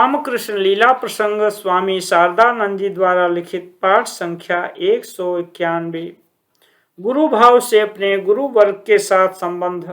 रामकृष्ण लीला प्रसंग स्वामी शारदानंद जी द्वारा लिखित पाठ संख्या 191। गुरु भाव से अपने गुरु वर्ग के साथ संबंध।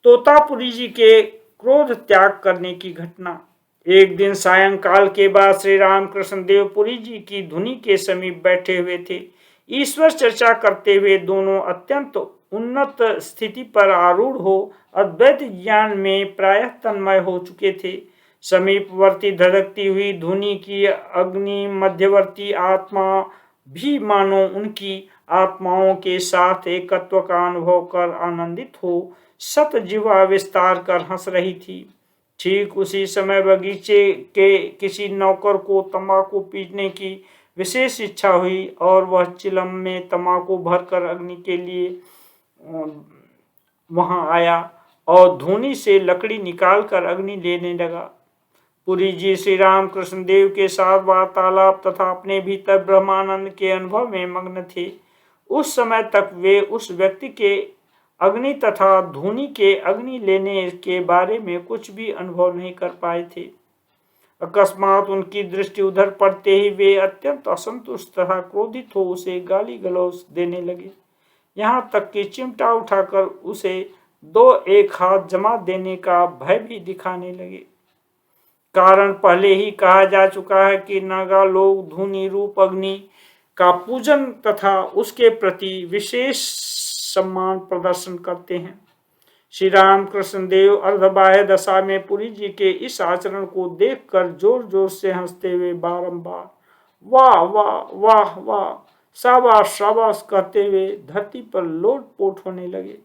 तोतापुरी जी के क्रोध त्याग करने की घटना। एक दिन सायंकाल के बाद श्री रामकृष्ण देव पुरी जी की धुनी के समीप बैठे हुए थे। ईश्वर चर्चा करते हुए दोनों अत्यंत उन्नत स्थिति पर आरूढ़ हो अद्वैत ज्ञान में प्रायः तन्मय हो चुके थे। समीपवर्ती धधकती हुई धुनी की अग्नि मध्यवर्ती आत्मा भी मानो उनकी आत्माओं के साथ एकत्व का अनुभव कर आनंदित हो सत जीवा विस्तार कर हंस रही थी। ठीक उसी समय बगीचे के किसी नौकर को तंबाकू पीने की विशेष इच्छा हुई और वह चिलम में तंबाकू भरकर अग्नि के लिए वहां आया और धूनी से लकड़ी निकालकर अग्नि लेने लगा। पुरी जी श्री रामकृष्ण देव के साथ वार्तालाप तथा अपने भीतर ब्रह्मानंद के अनुभव में मग्न थे। उस समय तक वे उस व्यक्ति के अग्नि तथा धूनी के अग्नि लेने के बारे में कुछ भी अनुभव नहीं कर पाए थे। अकस्मात उनकी दृष्टि उधर पड़ते ही वे अत्यंत असंतुष्ट तथा क्रोधित हो उसे गाली गलौज देने लगे। यहाँ तक कि चिमटा उठाकर उसे दो एक हाथ जमा देने का भय भी दिखाने लगे। कारण पहले ही कहा जा चुका है कि नागा लोग धूनी रूप अग्नि का पूजन तथा उसके प्रति विशेष सम्मान प्रदर्शन करते हैं। श्री रामकृष्ण देव अर्धबाह्य दशा में पुरी जी के इस आचरण को देखकर जोर जोर से हंसते हुए बारंबार वाह वाह वाह वाह शाबाश शाबाश कहते हुए धरती पर लोटपोट होने लगे।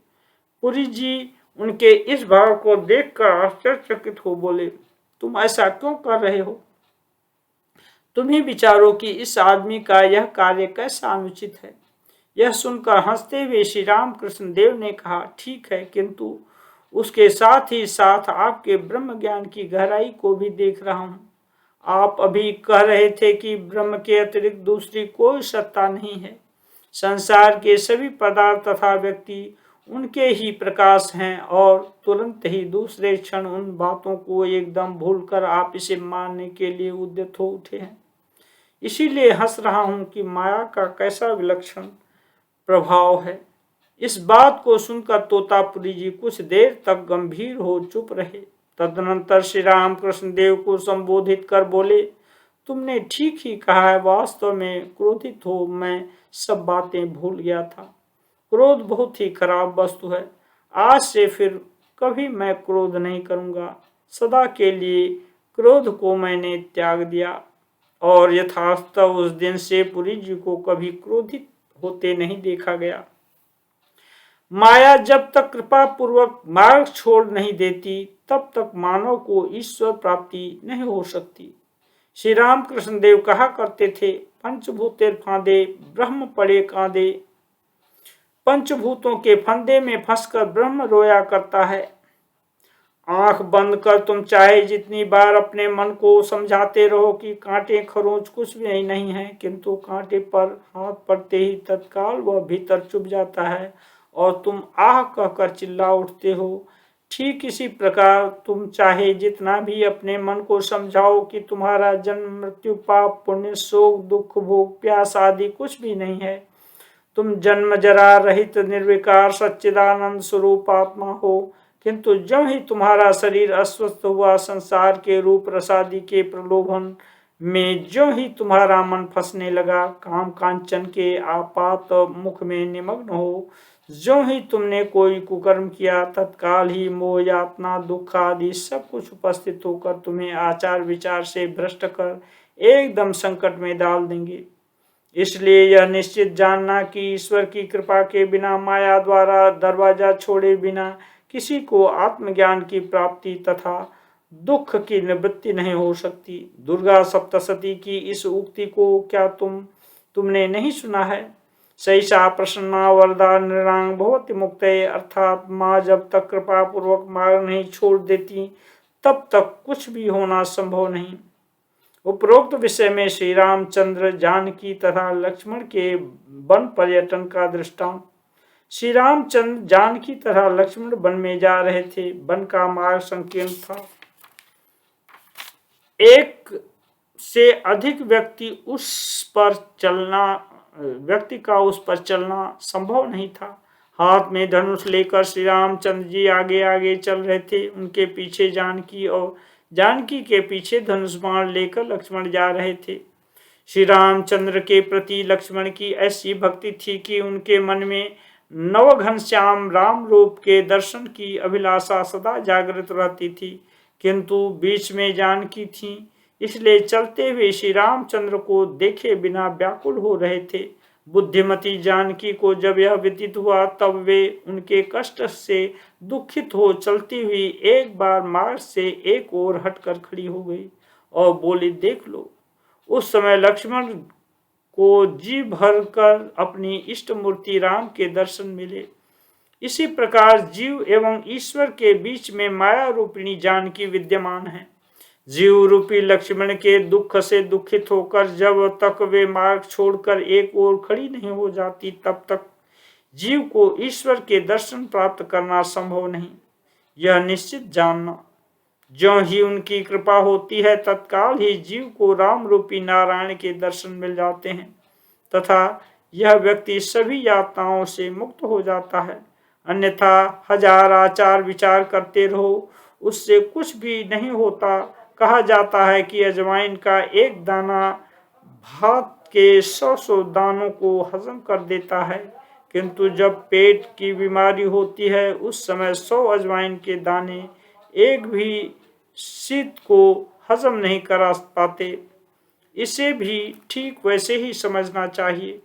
पुरी जी उनके इस भाव को देखकर आश्चर्यचकित हो बोले, तुम ऐसा क्यों कर रहे हो? तुम ही विचारो कि इस आदमी का यह कार्य कैसा अनुचित है। यह सुनकर हंसते हुए श्री रामकृष्ण देव ने कहा, ठीक है, किंतु उसके साथ ही साथ आपके ब्रह्म ज्ञान की गहराई को भी देख रहा हूं। आप अभी कह रहे थे कि ब्रह्म के अतिरिक्त दूसरी कोई सत्ता नहीं है। संसार के सभी पदार्थ तथा व्यक्ति उनके ही प्रकाश हैं और तुरंत ही दूसरे क्षण उन बातों को एकदम भूलकर आप इसे मानने के लिए उद्यत हो उठे हैं। इसीलिए हंस रहा हूं कि माया का कैसा विलक्षण प्रभाव है। इस बात को सुनकर तोतापुरी जी कुछ देर तक गंभीर हो चुप रहे। तदनंतर श्री रामकृष्ण देव को संबोधित कर बोले, तुमने ठीक ही कहा है। वास्तव में क्रोधित हो मैं सब बातें भूल गया था। क्रोध बहुत ही खराब वस्तु है। आज से फिर कभी मैं क्रोध नहीं करूंगा। सदा के लिए क्रोध को मैंने त्याग दिया। और यथार्थव उस दिन से पुरी जी को कभी क्रोधित होते नहीं देखा गया। माया जब तक कृपा पूर्वक मार्ग छोड़ नहीं देती तब तक मानव को ईश्वर प्राप्ति नहीं हो सकती। श्री रामकृष्ण देव कहा करते थे, पंचभूतेर फांदे ब्रह्म पड़े कांदे। पंचभूतों के फंदे में फंसकर ब्रह्म रोया करता है। आंख बंद कर तुम चाहे जितनी बार अपने मन को समझाते रहो कि कांटे खरोंच कुछ भी नहीं है, किंतु कांटे पर हाथ पड़ते ही तत्काल वह भीतर चुभ जाता है और तुम आह कहकर चिल्ला उठते हो। ठीक इसी प्रकार तुम चाहे जितना भी अपने मन को समझाओ कि तुम्हारा जन्म मृत्यु पाप पुण्य शोक दुख भोग प्यास आदि कुछ भी नहीं है, तुम जन्म जरा रहित निर्विकार सच्चिदानंद स्वरूप आत्मा हो, किंतु जब ही तुम्हारा शरीर अस्वस्थ हुआ संसार के रूप रसादि के प्रलोभन में जो ही तुम्हारा मन फंसने लगा, काम कांचन के आपात मुख में निमग्न हो, जो ही तुमने कोई कुकर्म किया, तत्काल ही मोह यातना दुख आदि सब कुछ उपस्थित होकर तुम्हें आचार विचार से भ्रष्ट कर एकदम संकट में डाल देंगे। इसलिए यह निश्चित जानना कि ईश्वर की कृपा के बिना माया द्वारा दरवाजा छोड़े बिना किसी को आत्मज्ञान की प्राप्ति तथा दुख की निवृत्ति नहीं हो सकती। दुर्गा सप्तशती की इस उक्ति को क्या तुमने नहीं सुना है? सैषा प्रसन्ना वरदा नृणांग भवति मुक्तये, अर्थात माँ जब तक कृपा पूर्वक मार्ग नहीं छोड़ देती तब तक कुछ भी होना संभव नहीं। उपरोक्त विषय में श्री रामचंद्र जानकी तथा लक्ष्मण के वन पर्यटन का दृष्टांत। श्री रामचंद्र जानकी तथा लक्ष्मण वन में जा रहे थे। वन का मार्ग संकीर्ण था। एक से अधिक व्यक्ति का उस पर चलना संभव नहीं था। हाथ में धनुष लेकर श्री रामचंद्र जी आगे आगे चल रहे थे। उनके पीछे जानकी और जानकी के पीछे धनुष बाण लेकर लक्ष्मण जा रहे थे। श्री रामचंद्र के प्रति लक्ष्मण की ऐसी भक्ति थी कि उनके मन में नव घनश्याम राम रूप के दर्शन की अभिलाषा सदा जागृत रहती थी, किंतु बीच में जानकी थी, इसलिए चलते हुए श्री रामचंद्र को देखे बिना व्याकुल हो रहे थे। बुद्धिमती जानकी को जब यह व्यतीत हुआ तब वे उनके कष्ट से दुखित हो चलती हुई एक बार मार्ग से एक ओर हटकर खड़ी हो गई और बोली, देख लो। उस समय लक्ष्मण को जी भर कर अपनी इष्ट मूर्ति राम के दर्शन मिले। इसी प्रकार जीव एवं ईश्वर के बीच में माया रूपिणी जानकी विद्यमान है। जीव रूपी लक्ष्मण के दुख से दुखित होकर जब तक वे मार्ग छोड़कर एक ओर खड़ी नहीं हो जाती तब तक जीव को ईश्वर के दर्शन प्राप्त करना संभव नहीं, यह निश्चित जानना। ज्यों ही उनकी कृपा होती है तत्काल ही जीव को राम रूपी नारायण के दर्शन मिल जाते हैं तथा यह व्यक्ति सभी यातनाओं से मुक्त हो जाता है। अन्यथा हजार आचार विचार करते रहो, उससे कुछ भी नहीं होता। कहा जाता है कि अजवाइन का एक दाना भात के 100 दानों को हजम कर देता है, किंतु जब पेट की बीमारी होती है उस समय 100 अजवाइन के दाने एक भी शीत को हजम नहीं करा पाते। इसे भी ठीक वैसे ही समझना चाहिए।